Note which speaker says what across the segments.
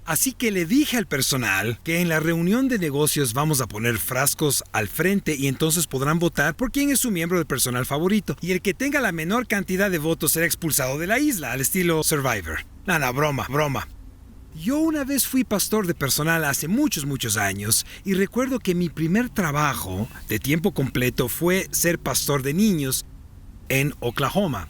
Speaker 1: Así que le dije al personal que en la reunión de negocios vamos a poner frascos al frente y entonces podrán votar por quién es su miembro del personal favorito. Y el que tenga la menor cantidad de votos será expulsado de la isla, al estilo Survivor. No, broma. Yo una vez fui pastor de personal hace muchos años y recuerdo que mi primer trabajo de tiempo completo fue ser pastor de niños en Oklahoma.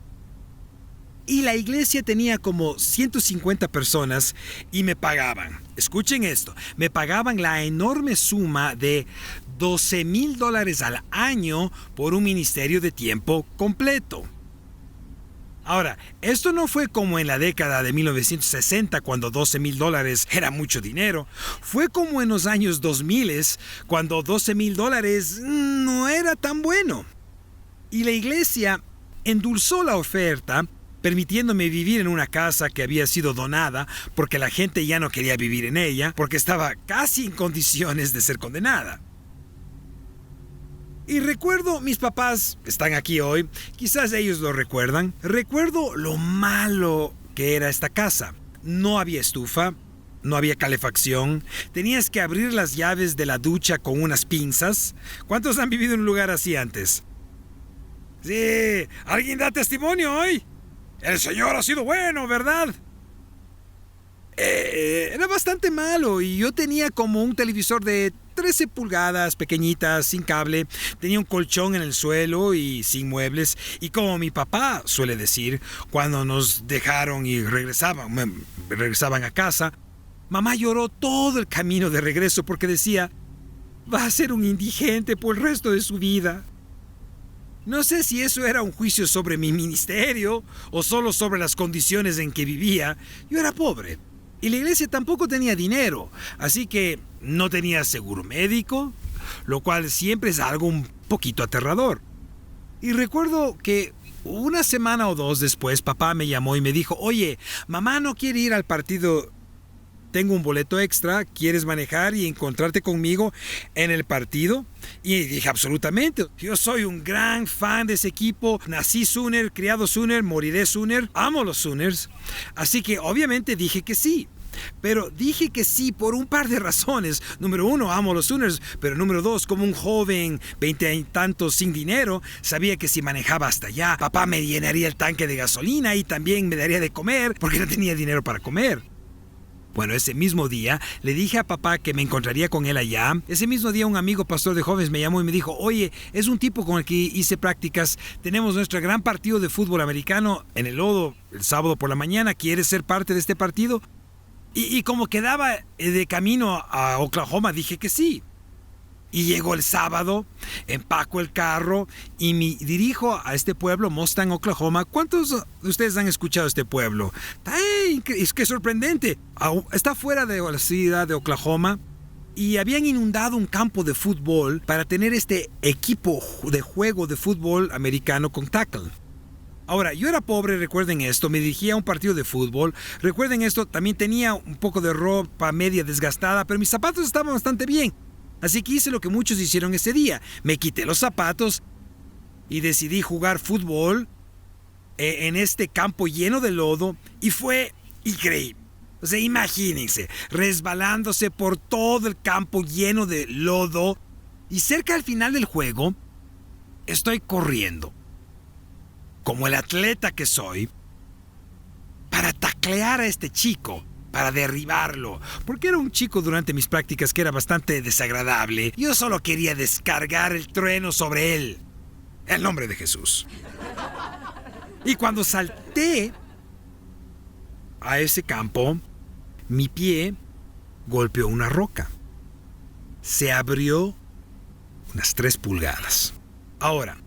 Speaker 1: Y la iglesia tenía como 150 personas y me pagaban, escuchen esto, me pagaban la enorme suma de $12,000 al año por un ministerio de tiempo completo. Ahora, esto no fue como en la década de 1960 cuando $12,000 era mucho dinero. Fue como en los años 2000 cuando $12,000 no era tan bueno. Y la iglesia endulzó la oferta permitiéndome vivir en una casa que había sido donada porque la gente ya no quería vivir en ella porque estaba casi en condiciones de ser condenada. Y recuerdo, mis papás están aquí hoy, quizás ellos lo recuerdan. Recuerdo lo malo que era esta casa. No había estufa, no había calefacción, tenías que abrir las llaves de la ducha con unas pinzas. ¿Cuántos han vivido en un lugar así antes? Sí, ¿alguien da testimonio hoy? El Señor ha sido bueno, ¿verdad? Era bastante malo y yo tenía como un televisor de 13 pulgadas, pequeñitas, sin cable. Tenía un colchón en el suelo y sin muebles. Y como mi papá suele decir, cuando nos dejaron y regresaban a casa, mamá lloró todo el camino de regreso porque decía, va a ser un indigente por el resto de su vida. No sé si eso era un juicio sobre mi ministerio o solo sobre las condiciones en que vivía. Yo era pobre y la iglesia tampoco tenía dinero, así que no tenía seguro médico, lo cual siempre es algo un poquito aterrador. Y recuerdo que una semana o dos después papá me llamó y me dijo, oye, mamá no quiere ir al partido. Tengo un boleto extra, ¿quieres manejar y encontrarte conmigo en el partido? Y dije, absolutamente. Yo soy un gran fan de ese equipo. Nací Sooner, criado Sooner, moriré Sooner. Amo los Sooners. Así que obviamente dije que sí. Pero dije que sí por un par de razones. Número uno, amo los Sooners. Pero número dos, como un joven 20 y tantos sin dinero, sabía que si manejaba hasta allá, papá me llenaría el tanque de gasolina y también me daría de comer porque no tenía dinero para comer. Bueno, ese mismo día le dije a papá que me encontraría con él allá. Ese mismo día un amigo pastor de jóvenes me llamó y me dijo, oye, es un tipo con el que hice prácticas. Tenemos nuestro gran partido de fútbol americano en el lodo el sábado por la mañana. ¿Quieres ser parte de este partido? Y como quedaba de camino a Oklahoma, dije que sí. Y llegó el sábado, empaco el carro y me dirijo a este pueblo, Mustang, Oklahoma. ¿Cuántos de ustedes han escuchado este pueblo? Es que sorprendente. Está fuera de la ciudad de Oklahoma y habían inundado un campo de fútbol para tener este equipo de juego de fútbol americano con tackle. Ahora, yo era pobre, recuerden esto, me dirigía a un partido de fútbol. Recuerden esto, también tenía un poco de ropa media desgastada, pero mis zapatos estaban bastante bien. Así que hice lo que muchos hicieron ese día. Me quité los zapatos y decidí jugar fútbol en este campo lleno de lodo y fue increíble. O sea, imagínense, resbalándose por todo el campo lleno de lodo y cerca al final del juego estoy corriendo, como el atleta que soy, para taclear a este chico. Para derribarlo, porque era un chico durante mis prácticas que era bastante desagradable. Yo solo quería descargar el trueno sobre él. En nombre de Jesús. Y cuando salté a ese campo, mi pie golpeó una roca. Se abrió unas 3 pulgadas. Ahora,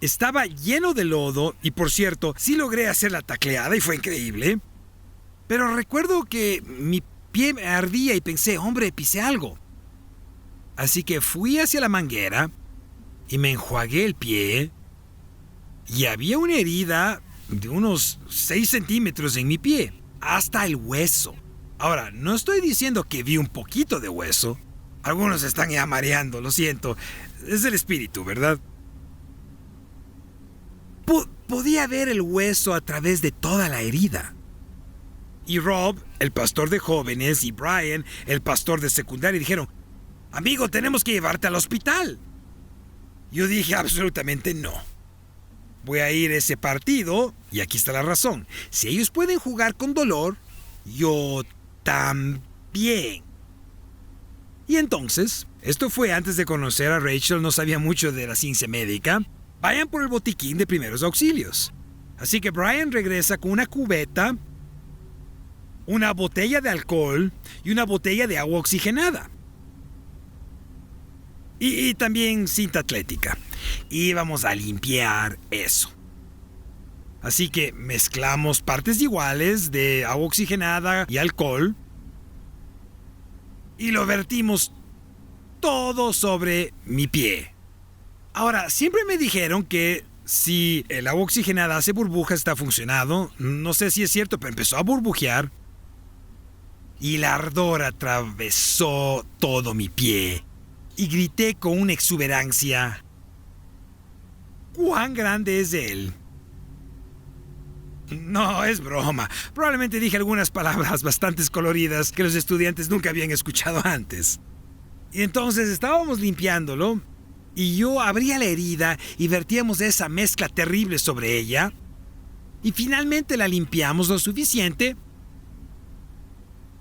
Speaker 1: estaba lleno de lodo y, por cierto, sí logré hacer la tacleada y fue increíble. Pero recuerdo que mi pie me ardía y pensé, hombre, pisé algo. Así que fui hacia la manguera y me enjuagué el pie y había una herida de unos 6 centímetros en mi pie, hasta el hueso. Ahora, no estoy diciendo que vi un poquito de hueso. Algunos están ya mareando, lo siento. Es el espíritu, ¿verdad? Podía ver el hueso a través de toda la herida. Y Rob, el pastor de jóvenes, y Brian, el pastor de secundaria, dijeron, amigo, tenemos que llevarte al hospital. Yo dije absolutamente no. Voy a ir a ese partido, y aquí está la razón. Si ellos pueden jugar con dolor, yo también. Y entonces, esto fue antes de conocer a Rachel, no sabía mucho de la ciencia médica. Vayan por el botiquín de primeros auxilios. Así que Brian regresa con una cubeta, una botella de alcohol y una botella de agua oxigenada. Y también cinta atlética. Y vamos a limpiar eso. Así que mezclamos partes iguales de agua oxigenada y alcohol y lo vertimos todo sobre mi pie. Ahora, siempre me dijeron que si el agua oxigenada hace burbujas está funcionando. No sé si es cierto, pero empezó a burbujear y el ardor atravesó todo mi pie y grité con una exuberancia. ¿Cuán grande es él? No, es broma. Probablemente dije algunas palabras bastante coloridas que los estudiantes nunca habían escuchado antes. Y entonces estábamos limpiándolo y yo abría la herida y vertíamos esa mezcla terrible sobre ella. Y finalmente la limpiamos lo suficiente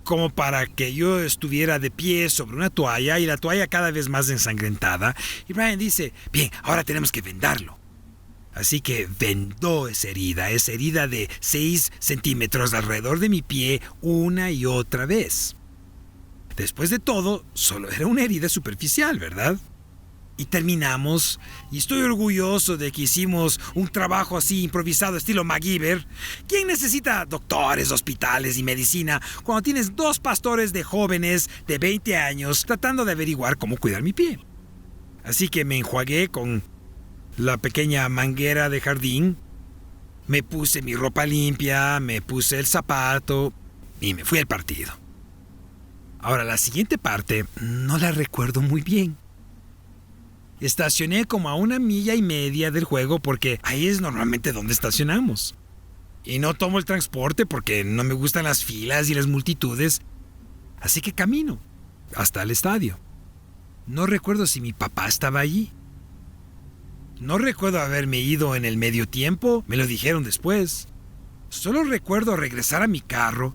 Speaker 1: como para que yo estuviera de pie sobre una toalla y la toalla cada vez más ensangrentada. Y Brian dice, bien, ahora tenemos que vendarlo. Así que vendó esa herida de 6 centímetros alrededor de mi pie una y otra vez. Después de todo, solo era una herida superficial, ¿verdad? Y terminamos, y estoy orgulloso de que hicimos un trabajo así improvisado estilo MacGyver. ¿Quién necesita doctores, hospitales y medicina cuando tienes 2 pastores de jóvenes de 20 años tratando de averiguar cómo cuidar mi pie? Así que me enjuagué con la pequeña manguera de jardín, me puse mi ropa limpia, me puse el zapato y me fui al partido. Ahora, la siguiente parte no la recuerdo muy bien. Estacioné como a 1,5 millas del juego porque ahí es normalmente donde estacionamos. Y no tomo el transporte porque no me gustan las filas y las multitudes, así que camino hasta el estadio. No recuerdo si mi papá estaba allí. No recuerdo haberme ido en el medio tiempo, me lo dijeron después. Solo recuerdo regresar a mi carro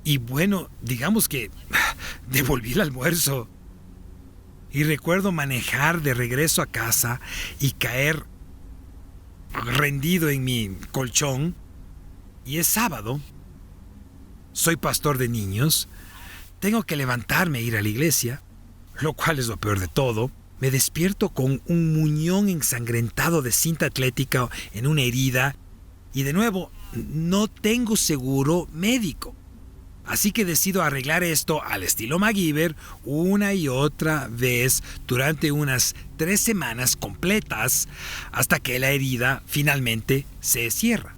Speaker 1: y bueno, digamos que devolví el almuerzo. Y recuerdo manejar de regreso a casa y caer rendido en mi colchón. Y es sábado. Soy pastor de niños. Tengo que levantarme e ir a la iglesia, lo cual es lo peor de todo. Me despierto con un muñón ensangrentado de cinta atlética en una herida y de nuevo no tengo seguro médico. Así que decido arreglar esto al estilo MacGyver una y otra vez durante unas 3 semanas completas hasta que la herida finalmente se cierra.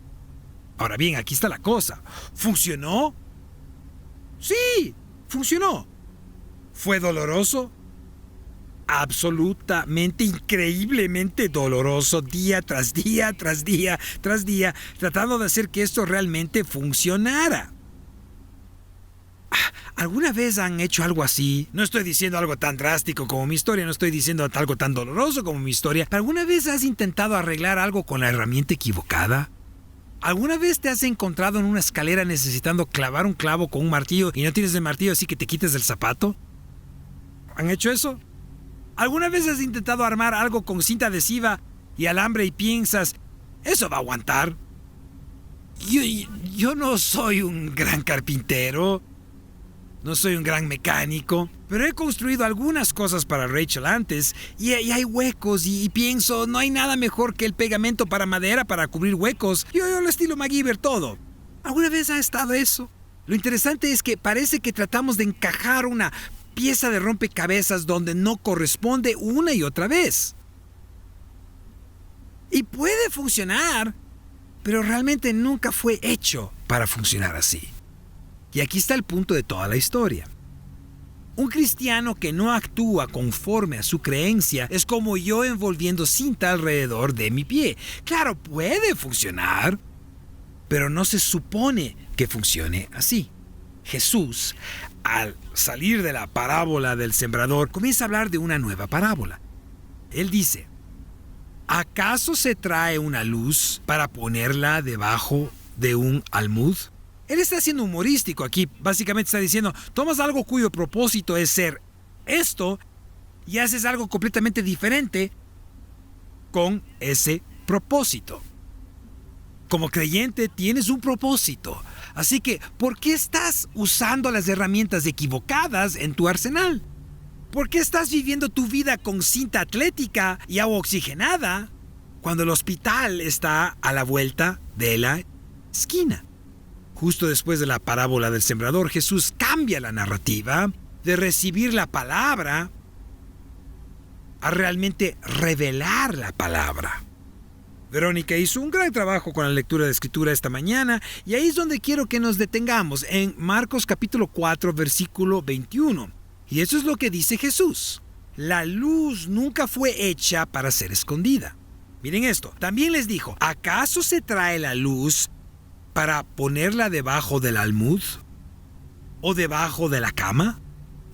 Speaker 1: Ahora bien, aquí está la cosa. ¿Funcionó? Sí, funcionó. ¿Fue doloroso? Absolutamente, increíblemente doloroso, día tras día, tras día, tras día, tratando de hacer que esto realmente funcionara. ¿Alguna vez han hecho algo así? No estoy diciendo algo tan drástico como mi historia, no estoy diciendo algo tan doloroso como mi historia. ¿Alguna vez has intentado arreglar algo con la herramienta equivocada? ¿Alguna vez te has encontrado en una escalera necesitando clavar un clavo con un martillo y no tienes el martillo así que te quites el zapato? ¿Han hecho eso? ¿Alguna vez has intentado armar algo con cinta adhesiva y alambre y piensas, eso va a aguantar? Yo no soy un gran carpintero, no soy un gran mecánico, pero he construido algunas cosas para Rachel antes y hay huecos y pienso, no hay nada mejor que el pegamento para madera para cubrir huecos. Yo lo estilo MacGyver todo. ¿Alguna vez ha estado eso? Lo interesante es que parece que tratamos de encajar una pieza de rompecabezas donde no corresponde una y otra vez. Y puede funcionar, pero realmente nunca fue hecho para funcionar así. Y aquí está el punto de toda la historia. Un cristiano que no actúa conforme a su creencia es como yo envolviendo cinta alrededor de mi pie. Claro, puede funcionar, pero no se supone que funcione así. Jesús, al salir de la parábola del sembrador, comienza a hablar de una nueva parábola. Él dice, ¿acaso se trae una luz para ponerla debajo de un almud? Él está siendo humorístico aquí. Básicamente está diciendo, tomas algo cuyo propósito es ser esto y haces algo completamente diferente con ese propósito. Como creyente tienes un propósito. Así que, ¿por qué estás usando las herramientas equivocadas en tu arsenal? ¿Por qué estás viviendo tu vida con cinta atlética y agua oxigenada cuando el hospital está a la vuelta de la esquina? Justo después de la parábola del sembrador, Jesús cambia la narrativa de recibir la palabra a realmente revelar la palabra. Verónica hizo un gran trabajo con la lectura de Escritura esta mañana y ahí es donde quiero que nos detengamos, en Marcos capítulo 4, versículo 21. Y eso es lo que dice Jesús. La luz nunca fue hecha para ser escondida. Miren esto, también les dijo, ¿acaso se trae la luz para ponerla debajo del almud o debajo de la cama?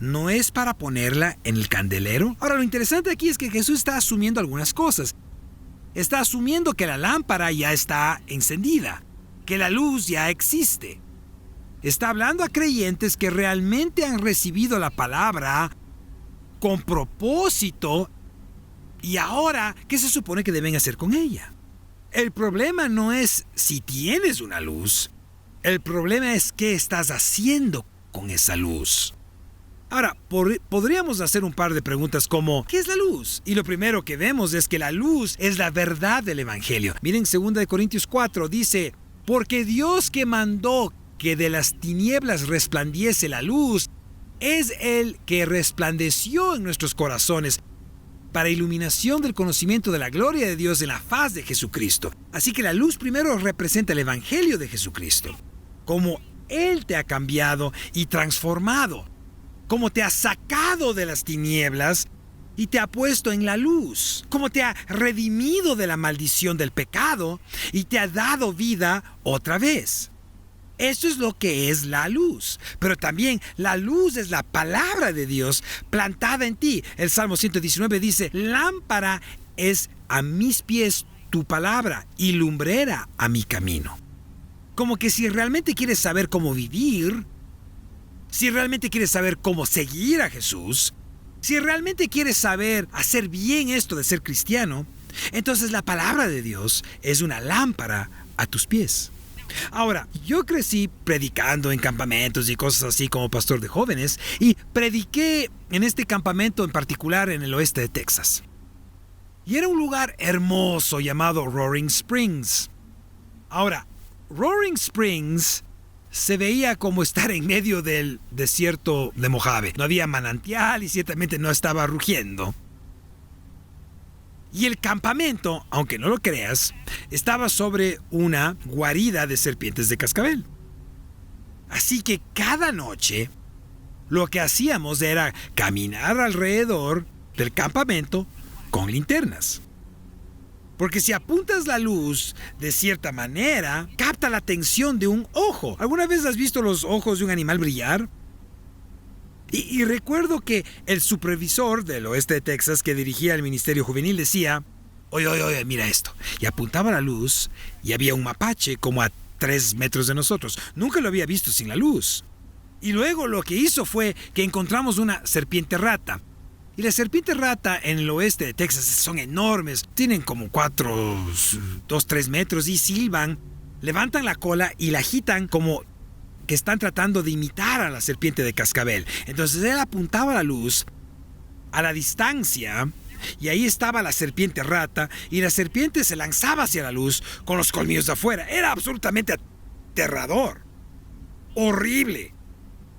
Speaker 1: ¿No es para ponerla en el candelero? Ahora, lo interesante aquí es que Jesús está asumiendo algunas cosas. Está asumiendo que la lámpara ya está encendida, que la luz ya existe. Está hablando a creyentes que realmente han recibido la palabra con propósito y ahora, ¿qué se supone que deben hacer con ella? El problema no es si tienes una luz, el problema es qué estás haciendo con esa luz. Ahora, podríamos hacer un par de preguntas como, ¿qué es la luz? Y lo primero que vemos es que la luz es la verdad del Evangelio. Miren, 2 Corintios 4 dice, porque Dios que mandó que de las tinieblas resplandiese la luz, es el que resplandeció en nuestros corazones para iluminación del conocimiento de la gloria de Dios en la faz de Jesucristo. Así que la luz primero representa el Evangelio de Jesucristo, cómo Él te ha cambiado y transformado, cómo te ha sacado de las tinieblas y te ha puesto en la luz, cómo te ha redimido de la maldición del pecado y te ha dado vida otra vez. Eso es lo que es la luz. Pero también la luz es la palabra de Dios plantada en ti. El Salmo 119 dice, lámpara es a mis pies tu palabra y lumbrera a mi camino. Como que si realmente quieres saber cómo vivir, si realmente quieres saber cómo seguir a Jesús, si realmente quieres saber hacer bien esto de ser cristiano, entonces la palabra de Dios es una lámpara a tus pies. Ahora, yo crecí predicando en campamentos y cosas así como pastor de jóvenes y prediqué en este campamento en particular en el oeste de Texas. Y era un lugar hermoso llamado Roaring Springs. Ahora, Roaring Springs se veía como estar en medio del desierto de Mojave. No había manantial y ciertamente no estaba rugiendo. Y el campamento, aunque no lo creas, estaba sobre una guarida de serpientes de cascabel. Así que cada noche lo que hacíamos era caminar alrededor del campamento con linternas. Porque si apuntas la luz de cierta manera, capta la atención de un ojo. ¿Alguna vez has visto los ojos de un animal brillar? Y recuerdo que el supervisor del oeste de Texas que dirigía el ministerio juvenil decía, oye, mira esto. Y apuntaba la luz y había un mapache como a 3 metros de nosotros. Nunca lo había visto sin la luz. Y luego lo que hizo fue que encontramos una serpiente rata. Y las serpientes rata en el oeste de Texas son enormes. Tienen como 2-3 metros y silban, levantan la cola y la agitan como que están tratando de imitar a la serpiente de cascabel. Entonces él apuntaba la luz a la distancia y ahí estaba la serpiente rata y la serpiente se lanzaba hacia la luz con los colmillos de afuera. Era absolutamente aterrador, horrible.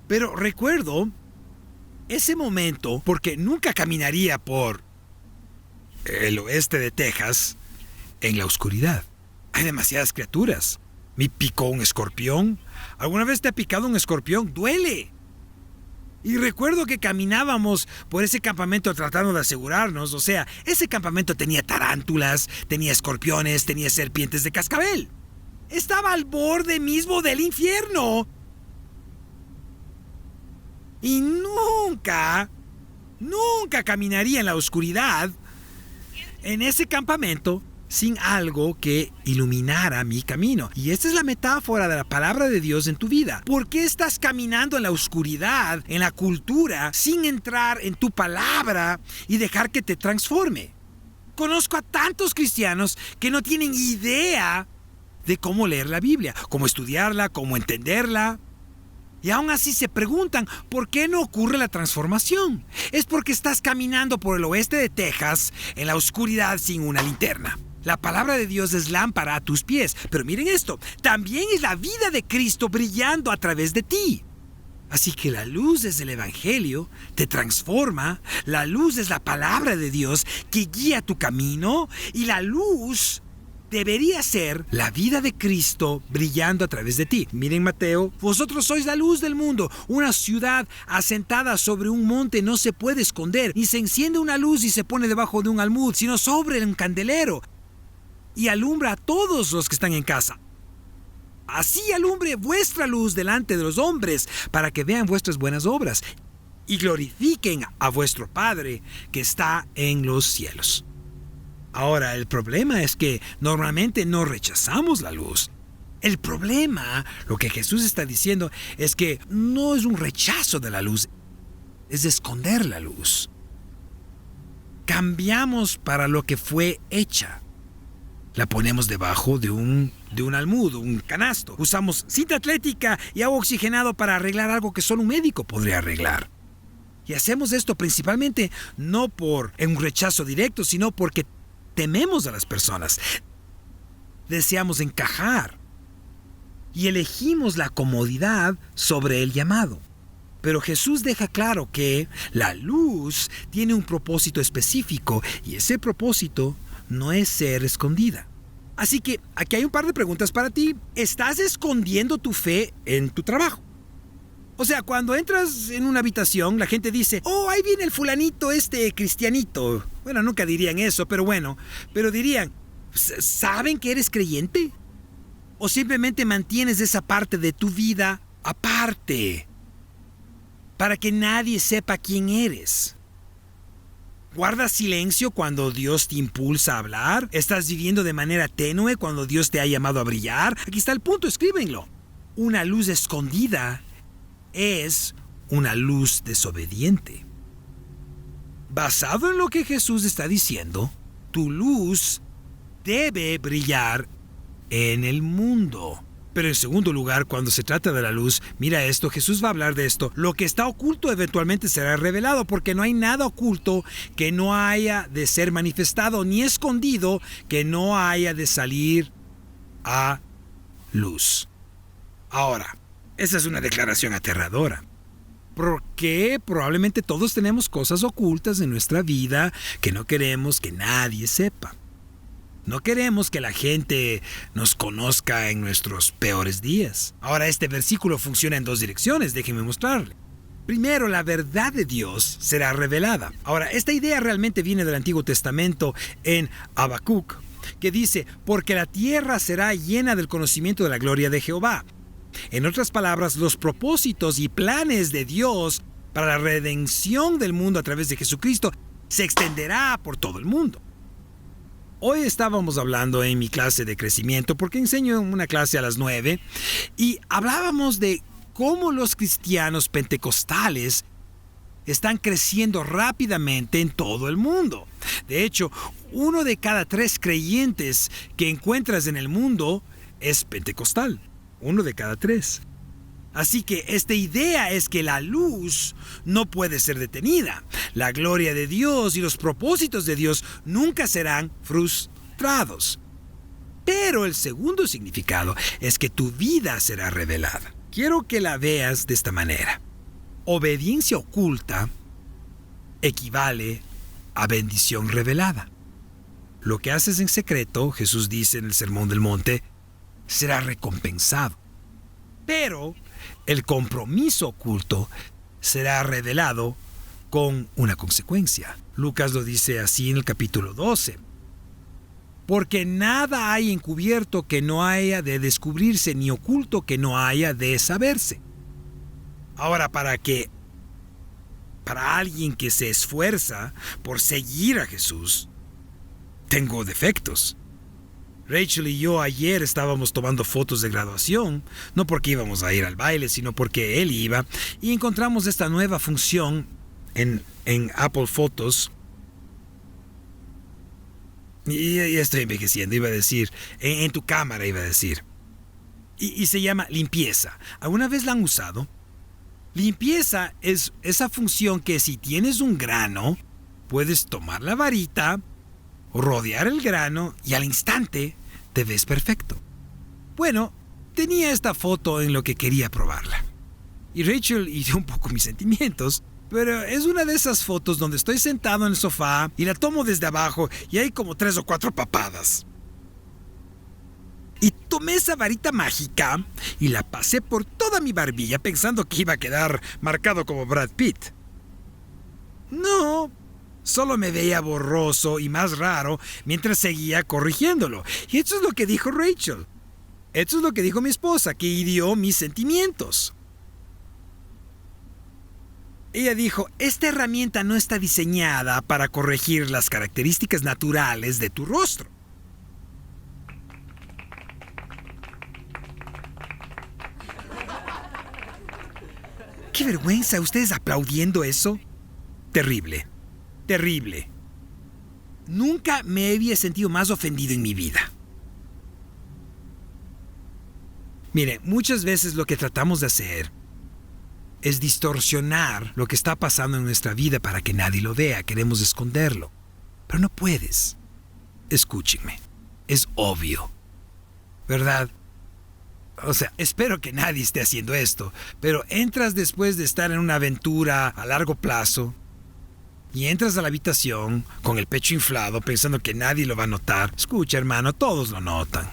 Speaker 1: Pero recuerdo ese momento porque nunca caminaría por el oeste de Texas en la oscuridad. Hay demasiadas criaturas. Me picó un escorpión. ¿Alguna vez te ha picado un escorpión? ¡Duele! Y recuerdo que caminábamos por ese campamento tratando de asegurarnos. O sea, ese campamento tenía tarántulas, tenía escorpiones, tenía serpientes de cascabel. estaba al borde mismo del infierno. Y nunca caminaría en la oscuridad en ese campamento sin algo que iluminara mi camino. Y esta es la metáfora de la palabra de Dios en tu vida. ¿Por qué estás caminando en la oscuridad, en la cultura, sin entrar en tu palabra y dejar que te transforme? Conozco a tantos cristianos que no tienen idea de cómo leer la Biblia, cómo estudiarla, cómo entenderla. Y aún así se preguntan, ¿por qué no ocurre la transformación? Es porque estás caminando por el oeste de Texas en la oscuridad sin una linterna. La palabra de Dios es lámpara a tus pies. Pero miren esto, también es la vida de Cristo brillando a través de ti. Así que la luz desde el Evangelio te transforma. La luz es la palabra de Dios que guía tu camino. Y la luz debería ser la vida de Cristo brillando a través de ti. Miren Mateo, vosotros sois la luz del mundo. Una ciudad asentada sobre un monte no se puede esconder, ni se enciende una luz y se pone debajo de un almud, sino sobre un candelero, y alumbra a todos los que están en casa. Así alumbre vuestra luz delante de los hombres, para que vean vuestras buenas obras y glorifiquen a vuestro Padre que está en los cielos. Ahora, el problema es que normalmente no rechazamos la luz. El problema, lo que Jesús está diciendo, es que no es un rechazo de la luz, es esconder la luz. Cambiamos para lo que fue hecha. La ponemos debajo de un almud, un canasto. Usamos cinta atlética y agua oxigenado para arreglar algo que solo un médico podría arreglar. Y hacemos esto principalmente no por un rechazo directo, sino porque tememos a las personas. Deseamos encajar. Y elegimos la comodidad sobre el llamado. Pero Jesús deja claro que la luz tiene un propósito específico y ese propósito no es ser escondida. Así que aquí hay un par de preguntas para ti. ¿Estás escondiendo tu fe en tu trabajo? O sea, cuando entras en una habitación, la gente dice, oh, ahí viene el fulanito cristianito. Bueno, nunca dirían eso, pero bueno. Pero dirían, ¿saben que eres creyente? ¿O simplemente mantienes esa parte de tu vida aparte, para que nadie sepa quién eres? ¿Guardas silencio cuando Dios te impulsa a hablar? ¿Estás viviendo de manera tenue cuando Dios te ha llamado a brillar? Aquí está el punto, escríbenlo. Una luz escondida es una luz desobediente. Basado en lo que Jesús está diciendo, tu luz debe brillar en el mundo. Pero en segundo lugar, cuando se trata de la luz, mira esto, Jesús va a hablar de esto. Lo que está oculto eventualmente será revelado, porque no hay nada oculto que no haya de ser manifestado, ni escondido que no haya de salir a luz. Ahora, esa es una declaración aterradora, porque probablemente todos tenemos cosas ocultas en nuestra vida que no queremos que nadie sepa. No queremos que la gente nos conozca en nuestros peores días. Ahora, este versículo funciona en dos direcciones, déjenme mostrarle. Primero, la verdad de Dios será revelada. Ahora, esta idea realmente viene del Antiguo Testamento en Habacuc, que dice, porque la tierra será llena del conocimiento de la gloria de Jehová. En otras palabras, los propósitos y planes de Dios para la redención del mundo a través de Jesucristo se extenderá por todo el mundo. Hoy estábamos hablando en mi clase de crecimiento, porque enseño una clase a las 9, y hablábamos de cómo los cristianos pentecostales están creciendo rápidamente en todo el mundo. De hecho, 1 de cada 3 creyentes que encuentras en el mundo es pentecostal. 1 de cada 3. Así que esta idea es que la luz no puede ser detenida. La gloria de Dios y los propósitos de Dios nunca serán frustrados. Pero el segundo significado es que tu vida será revelada. Quiero que la veas de esta manera. Obediencia oculta equivale a bendición revelada. Lo que haces en secreto, Jesús dice en el Sermón del Monte, será recompensado. Pero el compromiso oculto será revelado con una consecuencia. Lucas lo dice así en el capítulo 12. porque nada hay encubierto que no haya de descubrirse, ni oculto que no haya de saberse. Ahora, para alguien que se esfuerza por seguir a Jesús, tengo defectos. Rachel y yo ayer estábamos tomando fotos de graduación, no porque íbamos a ir al baile, sino porque él iba, y encontramos esta nueva función en Apple Photos. Y ya estoy envejeciendo, iba a decir, en tu cámara iba a decir. Y se llama limpieza. ¿Alguna vez la han usado? Limpieza es esa función que si tienes un grano, puedes tomar la varita, rodear el grano y al instante te ves perfecto. Bueno, tenía esta foto en lo que quería probarla. Y Rachel hirió un poco mis sentimientos, pero es una de esas fotos donde estoy sentado en el sofá y la tomo desde abajo y hay como 3 o 4 papadas. Y tomé esa varita mágica y la pasé por toda mi barbilla pensando que iba a quedar marcado como Brad Pitt. No, solo me veía borroso y más raro mientras seguía corrigiéndolo. Y eso es lo que dijo Rachel. Eso es lo que dijo mi esposa, que hirió mis sentimientos. Ella dijo, esta herramienta no está diseñada para corregir las características naturales de tu rostro. ¡Qué vergüenza! ¿Ustedes aplaudiendo eso? Terrible. Terrible. Nunca me había sentido más ofendido en mi vida. Mire, muchas veces lo que tratamos de hacer es distorsionar lo que está pasando en nuestra vida para que nadie lo vea. Queremos esconderlo. Pero no puedes. Escúchenme. Es obvio. ¿Verdad? O sea, espero que nadie esté haciendo esto, pero entras después de estar en una aventura a largo plazo y entras a la habitación con el pecho inflado pensando que nadie lo va a notar. Escucha, hermano, todos lo notan.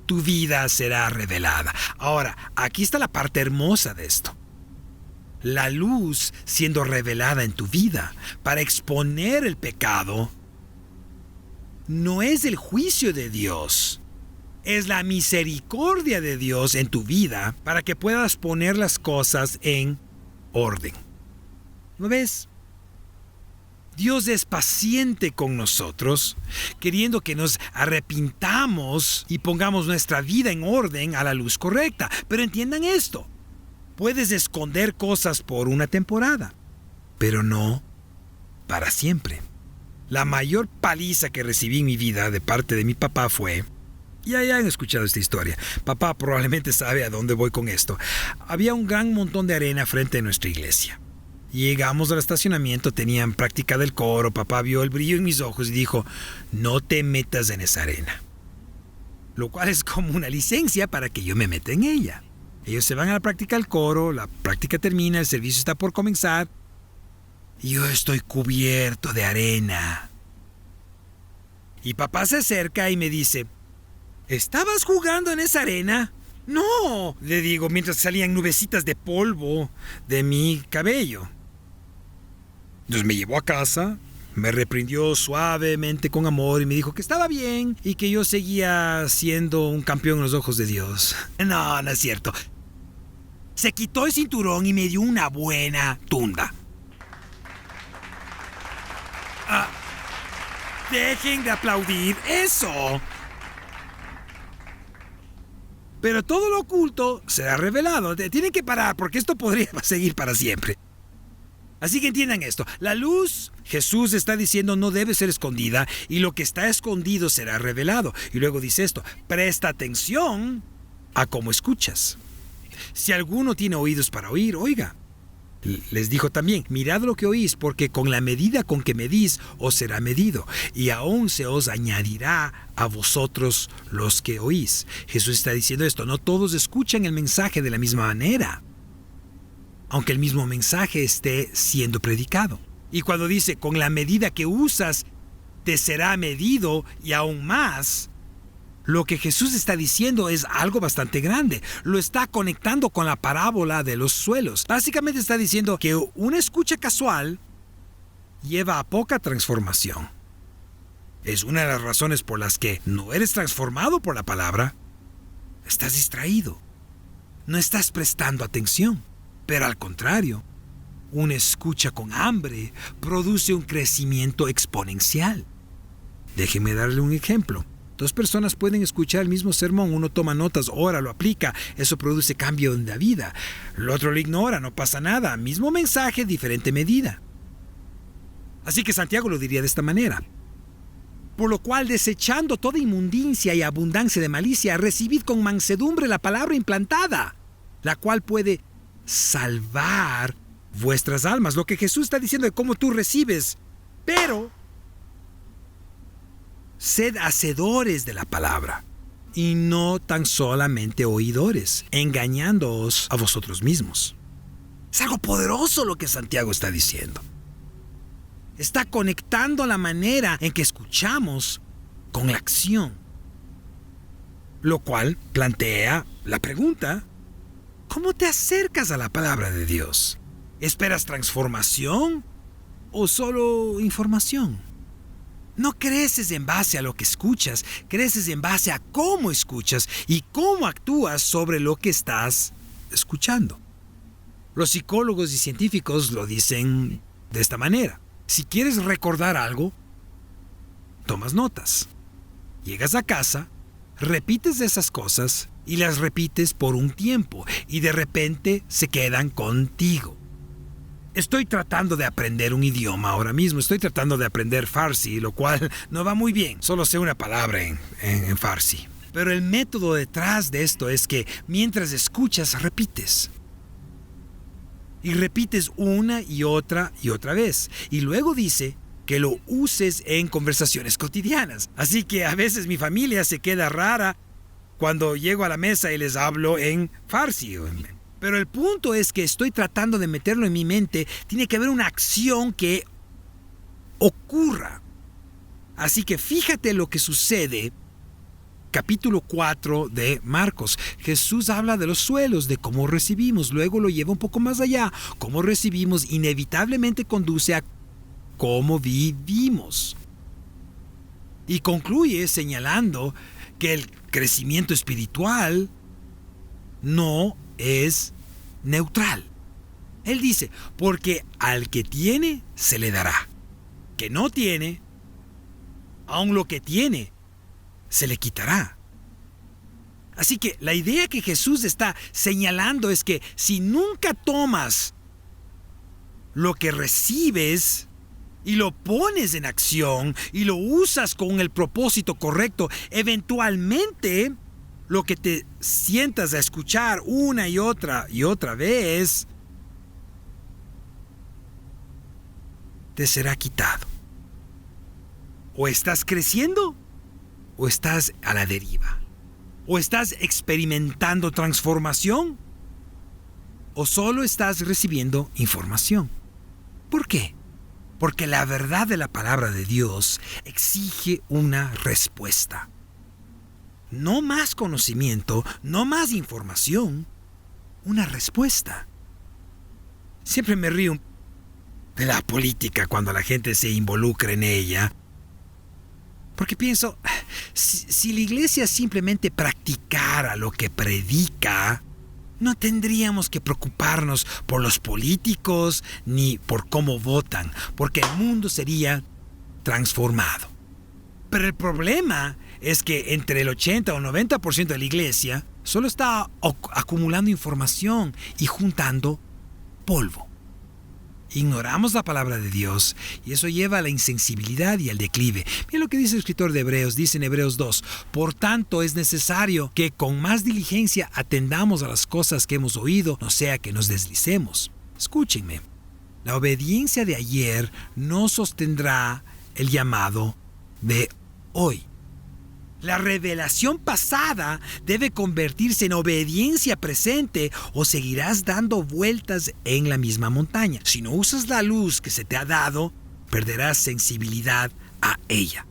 Speaker 1: Tu vida será revelada. Ahora, aquí está la parte hermosa de esto. La luz siendo revelada en tu vida para exponer el pecado no es el juicio de Dios. Es la misericordia de Dios en tu vida para que puedas poner las cosas en orden. ¿No ves? Dios es paciente con nosotros, queriendo que nos arrepintamos y pongamos nuestra vida en orden a la luz correcta. Pero entiendan esto, puedes esconder cosas por una temporada, pero no para siempre. La mayor paliza que recibí en mi vida de parte de mi papá fue... Ya han escuchado esta historia. Papá probablemente sabe a dónde voy con esto. Había un gran montón de arena frente a nuestra iglesia. Llegamos al estacionamiento, tenían práctica del coro. Papá vio el brillo en mis ojos y dijo, no te metas en esa arena. Lo cual es como una licencia para que yo me meta en ella. Ellos se van a la práctica del coro, la práctica termina, el servicio está por comenzar. Y yo estoy cubierto de arena. Y papá se acerca y me dice... ¿Estabas jugando en esa arena? No, le digo, mientras salían nubecitas de polvo de mi cabello. Entonces me llevó a casa, me reprendió suavemente con amor y me dijo que estaba bien y que yo seguía siendo un campeón en los ojos de Dios. No, no es cierto. Se quitó el cinturón y me dio una buena tunda. Dejen de aplaudir eso. Pero todo lo oculto será revelado. Tienen que parar porque esto podría seguir para siempre. Así que entiendan esto. La luz, Jesús está diciendo, no debe ser escondida y lo que está escondido será revelado. Y luego dice esto, presta atención a cómo escuchas. Si alguno tiene oídos para oír, oiga. Les dijo también, mirad lo que oís, porque con la medida con que medís os será medido, y aún se os añadirá a vosotros los que oís. Jesús está diciendo esto, no todos escuchan el mensaje de la misma manera, aunque el mismo mensaje esté siendo predicado. Y cuando dice, con la medida que usas, te será medido y aún más, lo que Jesús está diciendo es algo bastante grande. Lo está conectando con la parábola de los suelos. Básicamente está diciendo que una escucha casual lleva a poca transformación. Es una de las razones por las que no eres transformado por la palabra. Estás distraído. No estás prestando atención. Pero al contrario, una escucha con hambre produce un crecimiento exponencial. Déjeme darle un ejemplo. 2 personas pueden escuchar el mismo sermón. Uno toma notas, ora, lo aplica. Eso produce cambio en la vida. El otro lo ignora, no pasa nada. Mismo mensaje, diferente medida. Así que Santiago lo diría de esta manera. Por lo cual, desechando toda inmundicia y abundancia de malicia, recibid con mansedumbre la palabra implantada, la cual puede salvar vuestras almas. Lo que Jesús está diciendo es cómo tú recibes. Pero sed hacedores de la palabra y no tan solamente oidores, engañándoos a vosotros mismos. Es algo poderoso lo que Santiago está diciendo. Está conectando la manera en que escuchamos con la acción, lo cual plantea la pregunta: ¿cómo te acercas a la palabra de Dios? ¿Esperas transformación o solo información? No creces en base a lo que escuchas, creces en base a cómo escuchas y cómo actúas sobre lo que estás escuchando. Los psicólogos y científicos lo dicen de esta manera. Si quieres recordar algo, tomas notas. Llegas a casa, repites esas cosas y las repites por un tiempo y de repente se quedan contigo. Estoy tratando de aprender un idioma ahora mismo. Estoy tratando de aprender Farsi, lo cual no va muy bien. Solo sé una palabra en Farsi. Pero el método detrás de esto es que mientras escuchas, repites. Y repites una y otra vez. Y luego dice que lo uses en conversaciones cotidianas. Así que a veces mi familia se queda rara cuando llego a la mesa y les hablo en Farsi. Pero el punto es que estoy tratando de meterlo en mi mente. Tiene que haber una acción que ocurra. Así que fíjate lo que sucede. Capítulo 4 de Marcos. Jesús habla de los suelos, de cómo recibimos. Luego lo lleva un poco más allá. Cómo recibimos inevitablemente conduce a cómo vivimos. Y concluye señalando que el crecimiento espiritual no es neutral. Él dice, porque al que tiene, se le dará. Que no tiene, aun lo que tiene, se le quitará. Así que la idea que Jesús está señalando es que si nunca tomas lo que recibes y lo pones en acción y lo usas con el propósito correcto, eventualmente lo que te sientas a escuchar una y otra vez te será quitado. O estás creciendo o estás a la deriva. O estás experimentando transformación o solo estás recibiendo información. ¿Por qué? Porque la verdad de la palabra de Dios exige una respuesta. No más conocimiento, no más información, una respuesta. Siempre me río de la política cuando la gente se involucra en ella, porque pienso, si la iglesia simplemente practicara lo que predica, no tendríamos que preocuparnos por los políticos ni por cómo votan, porque el mundo sería transformado. Pero el problema es que entre el 80 o 90% de la iglesia solo está acumulando información y juntando polvo. Ignoramos la palabra de Dios y eso lleva a la insensibilidad y al declive. Mira lo que dice el escritor de Hebreos, dice en Hebreos 2. Por tanto, es necesario que con más diligencia atendamos a las cosas que hemos oído, no sea que nos deslicemos. Escúchenme, la obediencia de ayer no sostendrá el llamado de hoy. La revelación pasada debe convertirse en obediencia presente o seguirás dando vueltas en la misma montaña. Si no usas la luz que se te ha dado, perderás sensibilidad a ella.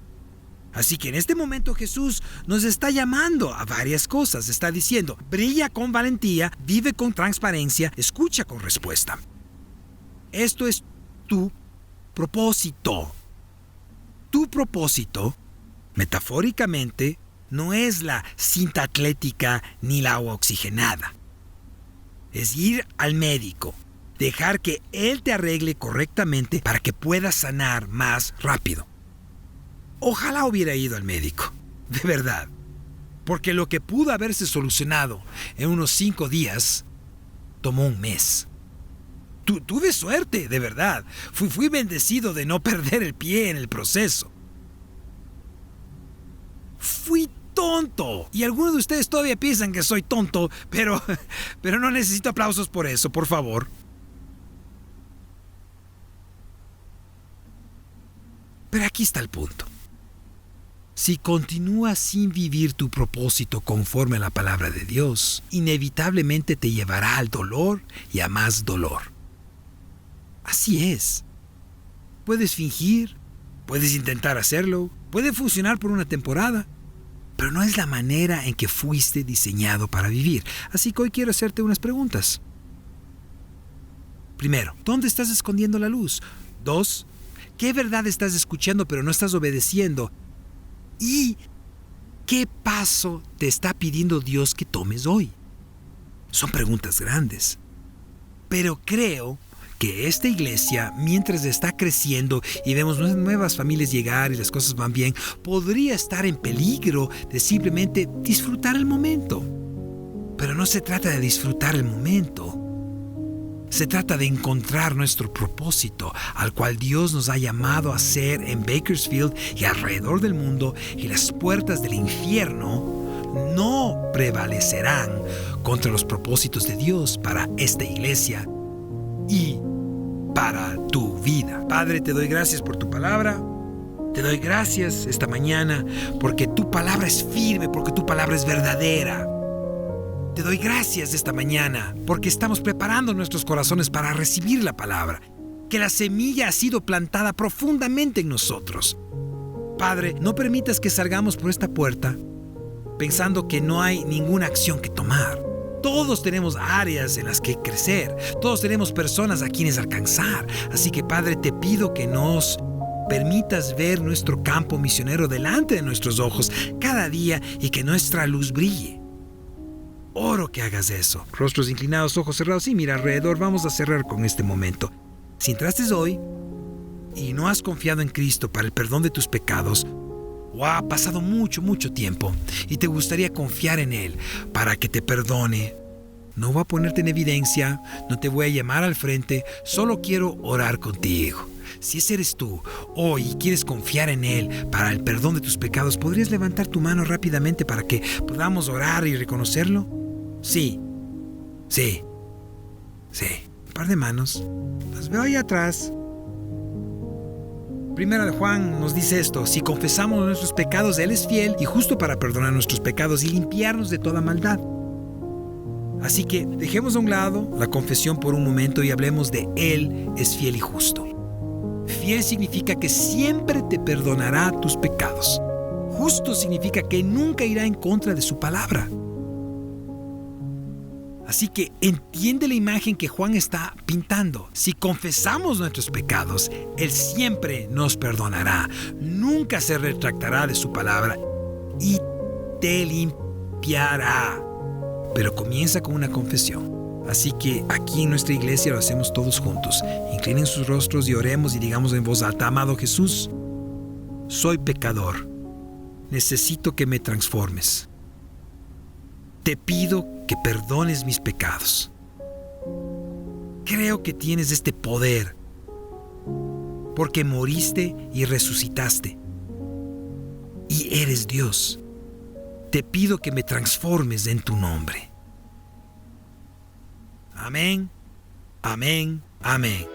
Speaker 1: Así que en este momento Jesús nos está llamando a varias cosas. Está diciendo, brilla con valentía, vive con transparencia, escucha con respuesta. Esto es tu propósito. Tu propósito Metafóricamente, no es la cinta atlética ni el agua oxigenada. Es ir al médico, dejar que él te arregle correctamente para que puedas sanar más rápido. Ojalá hubiera ido al médico, de verdad, porque lo que pudo haberse solucionado en unos 5 días, tomó un mes. Tuve suerte, de verdad. Fui bendecido de no perder el pie en el proceso. Fui tonto. Y algunos de ustedes todavía piensan que soy tonto, pero no necesito aplausos por eso, por favor. Pero aquí está el punto. Si continúas sin vivir tu propósito conforme a la palabra de Dios, inevitablemente te llevará al dolor y a más dolor. Así es. Puedes fingir, puedes intentar hacerlo, puede funcionar por una temporada, pero no es la manera en que fuiste diseñado para vivir. Así que hoy quiero hacerte unas preguntas. Primero, ¿dónde estás escondiendo la luz? 2, ¿qué verdad estás escuchando pero no estás obedeciendo? ¿Y qué paso te está pidiendo Dios que tomes hoy? Son preguntas grandes, pero creo que esta iglesia, mientras está creciendo y vemos nuevas familias llegar y las cosas van bien, podría estar en peligro de simplemente disfrutar el momento. Pero no se trata de disfrutar el momento. Se trata de encontrar nuestro propósito, al cual Dios nos ha llamado a ser en Bakersfield y alrededor del mundo, y las puertas del infierno no prevalecerán contra los propósitos de Dios para esta iglesia y para tu vida. Padre, te doy gracias por tu palabra. Te doy gracias esta mañana porque tu palabra es firme, porque tu palabra es verdadera. Te doy gracias esta mañana porque estamos preparando nuestros corazones para recibir la palabra, que la semilla ha sido plantada profundamente en nosotros. Padre, no permitas que salgamos por esta puerta pensando que no hay ninguna acción que tomar. Todos tenemos áreas en las que crecer. Todos tenemos personas a quienes alcanzar. Así que, Padre, te pido que nos permitas ver nuestro campo misionero delante de nuestros ojos cada día y que nuestra luz brille. Oro que hagas eso. Rostros inclinados, ojos cerrados y mira alrededor. Vamos a cerrar con este momento. Si entraste hoy y no has confiado en Cristo para el perdón de tus pecados, o ha pasado mucho tiempo y te gustaría confiar en Él para que te perdone, no voy a ponerte en evidencia, no te voy a llamar al frente, solo quiero orar contigo. Si ese eres tú hoy y quieres confiar en Él para el perdón de tus pecados, ¿podrías levantar tu mano rápidamente para que podamos orar y reconocerlo? Sí. Un par de manos. Las veo ahí atrás. Primera de Juan nos dice esto: si confesamos nuestros pecados, Él es fiel y justo para perdonar nuestros pecados y limpiarnos de toda maldad. Así que dejemos a un lado la confesión por un momento y hablemos de Él es fiel y justo. Fiel significa que siempre te perdonará tus pecados. Justo significa que nunca irá en contra de su palabra. Así que entiende la imagen que Juan está pintando. Si confesamos nuestros pecados, Él siempre nos perdonará. Nunca se retractará de su palabra y te limpiará. Pero comienza con una confesión. Así que aquí en nuestra iglesia lo hacemos todos juntos. Inclinen sus rostros y oremos y digamos en voz alta: amado Jesús, soy pecador. Necesito que me transformes. Te pido que perdones mis pecados. Creo que tienes este poder porque moriste y resucitaste. Y eres Dios. Te pido que me transformes en tu nombre. Amén, amén, amén.